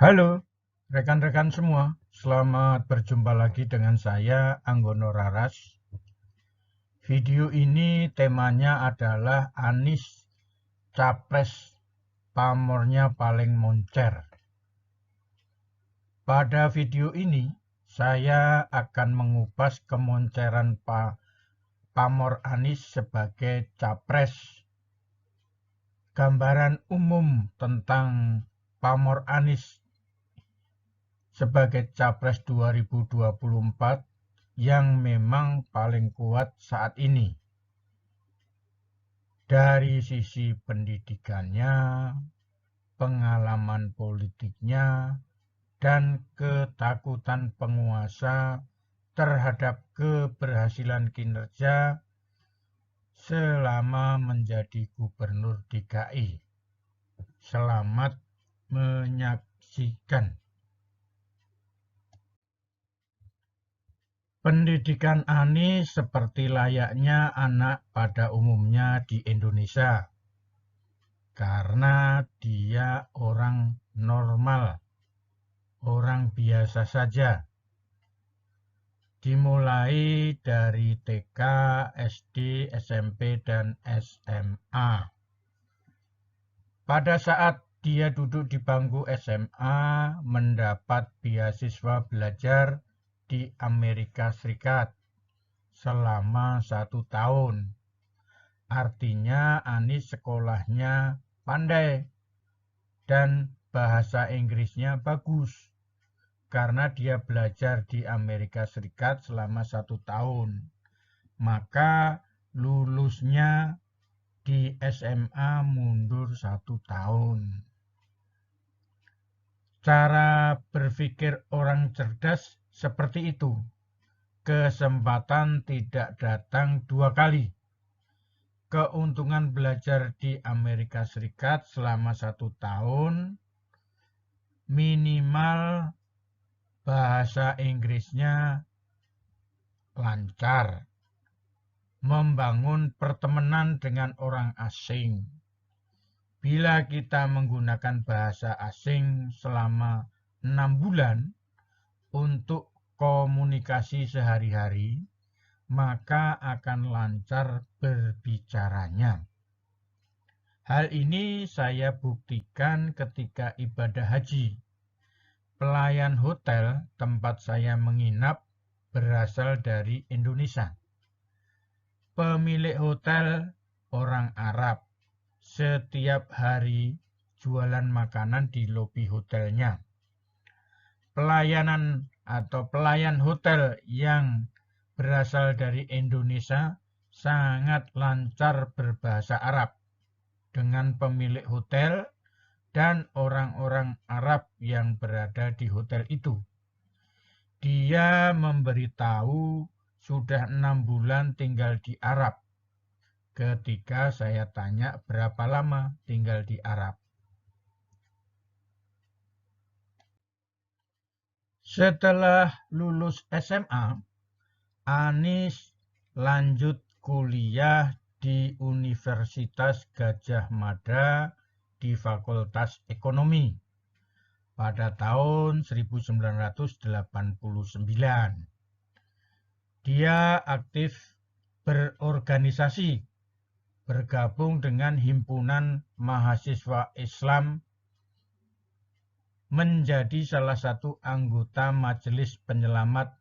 Halo, rekan-rekan semua. Selamat berjumpa lagi dengan saya, Anggono Raras. Video ini temanya adalah Anies Capres pamornya paling moncer. Pada video ini, saya akan mengupas kemonceran pamor Anies sebagai Capres. Gambaran umum tentang pamor Anies sebagai Capres 2024 yang memang paling kuat saat ini. Dari sisi pendidikannya, pengalaman politiknya, dan ketakutan penguasa terhadap keberhasilan kinerja selama menjadi gubernur DKI. Selamat menyaksikan. Pendidikan Anies seperti layaknya anak pada umumnya di Indonesia, karena dia orang normal, orang biasa saja. Dimulai dari TK, SD, SMP, dan SMA. Pada saat dia duduk di bangku SMA, mendapat beasiswa belajar di Amerika Serikat selama 1 tahun. Artinya Anies sekolahnya pandai dan bahasa Inggrisnya bagus karena dia belajar di Amerika Serikat selama 1 tahun. Maka lulusnya di SMA mundur 1 tahun. Cara berpikir orang cerdas seperti itu. Kesempatan tidak datang 2 kali. Keuntungan belajar di Amerika Serikat selama 1 tahun, minimal bahasa Inggrisnya lancar, membangun pertemanan dengan orang asing. Bila kita menggunakan bahasa asing selama 6 bulan untuk komunikasi sehari-hari, maka akan lancar berbicaranya. Hal ini saya buktikan ketika ibadah haji. Pelayan hotel tempat saya menginap berasal dari Indonesia. Pemilik hotel orang Arab. Setiap hari jualan makanan di lobi hotelnya. Pelayan hotel yang berasal dari Indonesia sangat lancar berbahasa Arab dengan pemilik hotel dan orang-orang Arab yang berada di hotel itu. Dia memberitahu sudah 6 bulan tinggal di Arab. Ketika saya tanya berapa lama tinggal di Arab. Setelah lulus SMA, Anies lanjut kuliah di Universitas Gadjah Mada di Fakultas Ekonomi pada tahun 1989. Dia aktif berorganisasi, bergabung dengan Himpunan Mahasiswa Islam, menjadi salah satu anggota Majelis Penyelamat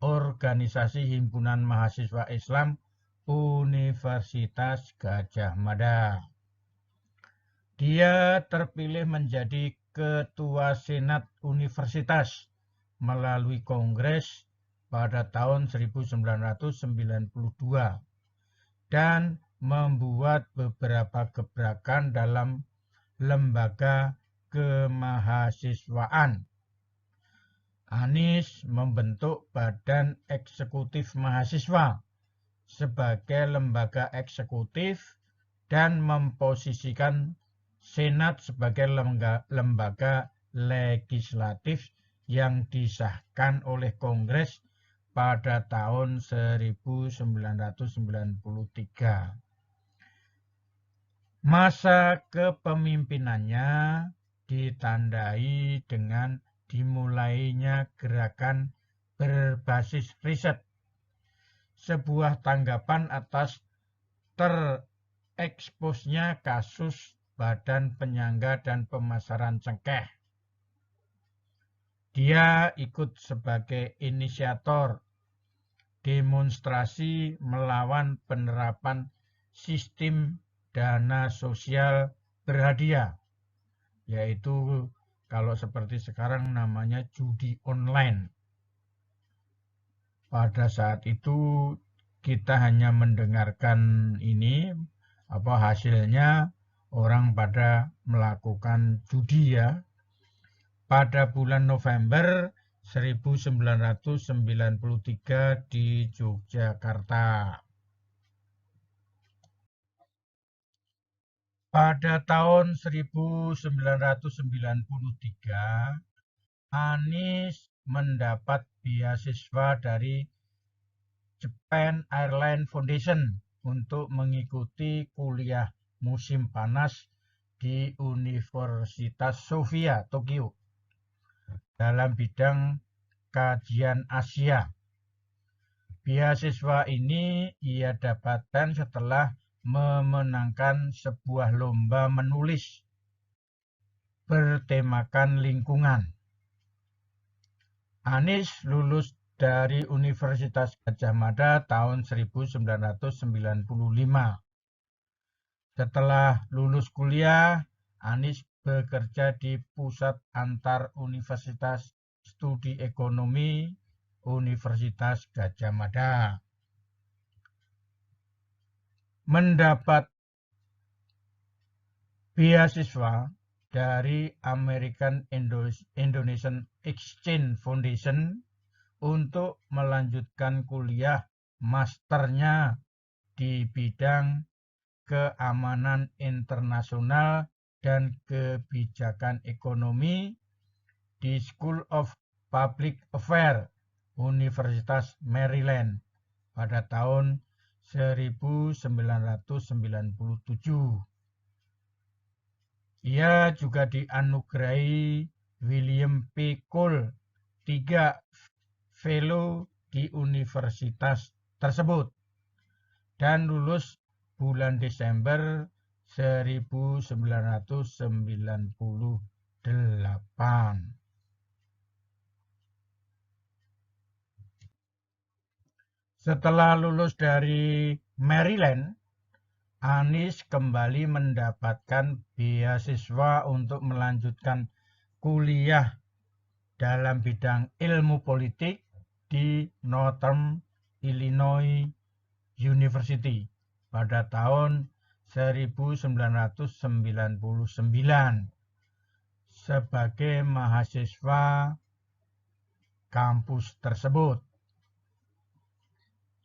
Organisasi Himpunan Mahasiswa Islam Universitas Gadjah Mada. Dia terpilih menjadi Ketua Senat Universitas melalui Kongres pada tahun 1992 dan membuat beberapa gebrakan dalam lembaga kemahasiswaan. Anies membentuk Badan Eksekutif Mahasiswa sebagai lembaga eksekutif dan memposisikan Senat sebagai lembaga legislatif yang disahkan oleh Kongres pada tahun 1993. Masa kepemimpinannya ditandai dengan dimulainya gerakan berbasis riset, sebuah tanggapan atas tereksposnya kasus badan penyangga dan pemasaran cengkeh. Dia ikut sebagai inisiator demonstrasi melawan penerapan sistem dana sosial berhadiah, yaitu kalau seperti sekarang namanya judi online. Pada saat itu kita hanya mendengarkan ini, hasilnya orang pada melakukan judi ya. Pada bulan November 1993 di Yogyakarta. Pada tahun 1993, Anies mendapat beasiswa dari Japan Airlines Foundation untuk mengikuti kuliah musim panas di Universitas Sofia, Tokyo, dalam bidang kajian Asia. Beasiswa ini ia dapatkan setelah memenangkan sebuah lomba menulis bertemakan lingkungan. Anies lulus dari Universitas Gadjah Mada tahun 1995. Setelah lulus kuliah, Anies bekerja di Pusat Antar Universitas Studi Ekonomi Universitas Gadjah Mada. Mendapat beasiswa dari American Indonesian Exchange Foundation untuk melanjutkan kuliah masternya di bidang keamanan internasional dan kebijakan ekonomi di School of Public Affairs, Universitas Maryland pada tahun 1997. Ia juga dianugerahi William P. Cole III Fellow di universitas tersebut dan lulus bulan Desember 1998. Setelah lulus dari Maryland, Anies kembali mendapatkan beasiswa untuk melanjutkan kuliah dalam bidang ilmu politik di Northern Illinois University pada tahun 1999 sebagai mahasiswa kampus tersebut.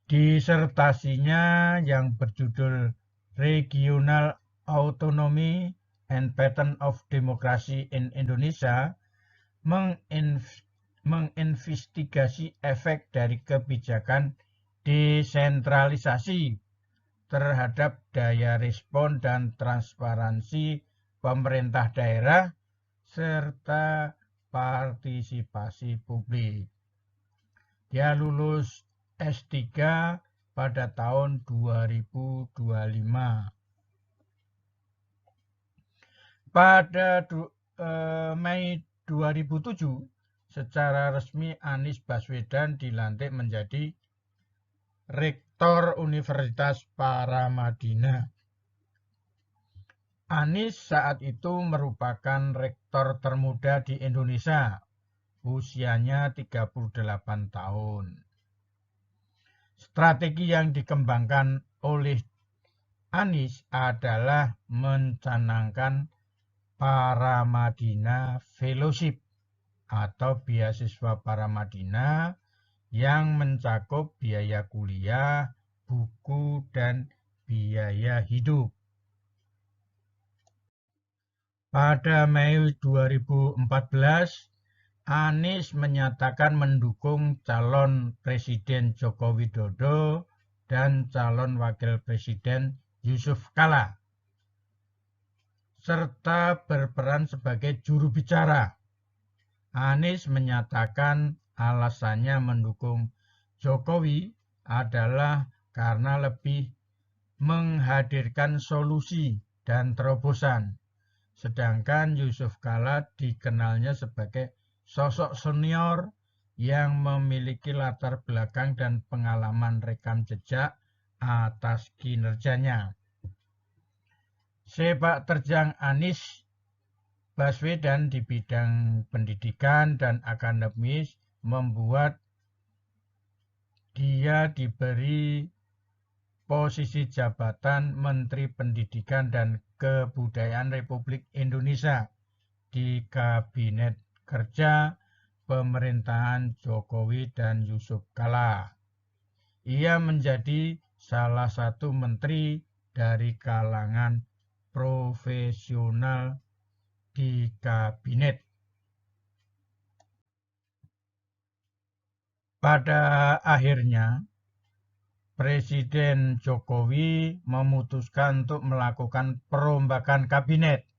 Disertasinya yang berjudul Regional Autonomy and Pattern of Democracy in Indonesia menginvestigasi efek dari kebijakan desentralisasi terhadap daya respon dan transparansi pemerintah daerah serta partisipasi publik. Dia lulus S3 pada tahun 2025. Pada Mei 2007, secara resmi Anies Baswedan dilantik menjadi Rektor Universitas Paramadina. Anies saat itu merupakan rektor termuda di Indonesia, usianya 38 tahun. Strategi yang dikembangkan oleh Anies adalah mencanangkan Paramadina Fellowship atau beasiswa Paramadina yang mencakup biaya kuliah, buku, dan biaya hidup. Pada Mei 2014, Anies menyatakan mendukung calon Presiden Joko Widodo dan calon Wakil Presiden Yusuf Kala serta berperan sebagai juru bicara. Anies menyatakan alasannya mendukung Jokowi adalah karena lebih menghadirkan solusi dan terobosan. Sedangkan Yusuf Kala dikenalnya sebagai sosok senior yang memiliki latar belakang dan pengalaman rekam jejak atas kinerjanya. Sepak terjang Anies Baswedan di bidang pendidikan dan akademis membuat dia diberi posisi jabatan Menteri Pendidikan dan Kebudayaan Republik Indonesia di Kabinet Kerja Pemerintahan Jokowi dan Yusuf Kala. Ia menjadi salah satu menteri dari kalangan profesional di kabinet. Pada akhirnya, Presiden Jokowi memutuskan untuk melakukan perombakan kabinet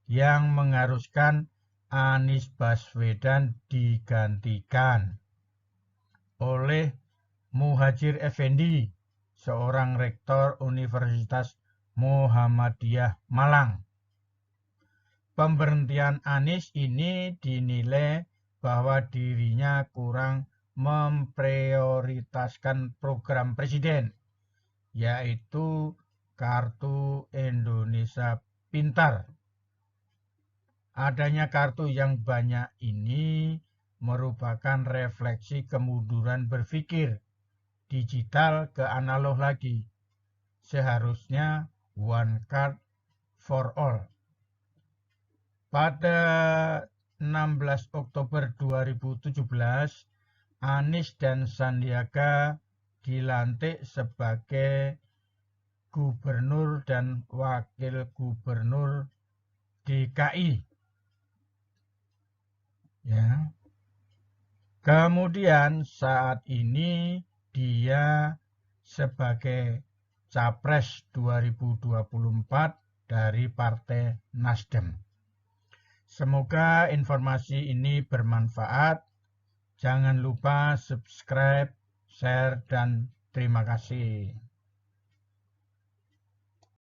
yang mengharuskan Anies Baswedan digantikan oleh Muhadjir Effendi, seorang rektor Universitas Muhammadiyah Malang. Pemberhentian Anies ini dinilai bahwa dirinya kurang memprioritaskan program presiden, yaitu Kartu Indonesia Pintar. Adanya kartu yang banyak ini merupakan refleksi kemunduran berpikir digital ke analog lagi. Seharusnya one card for all. Pada 16 Oktober 2017, Anies dan Sandiaga dilantik sebagai gubernur dan wakil gubernur DKI. Ya. Kemudian saat ini dia sebagai Capres 2024 dari Partai Nasdem. Semoga informasi ini bermanfaat. Jangan lupa subscribe, share, dan terima kasih.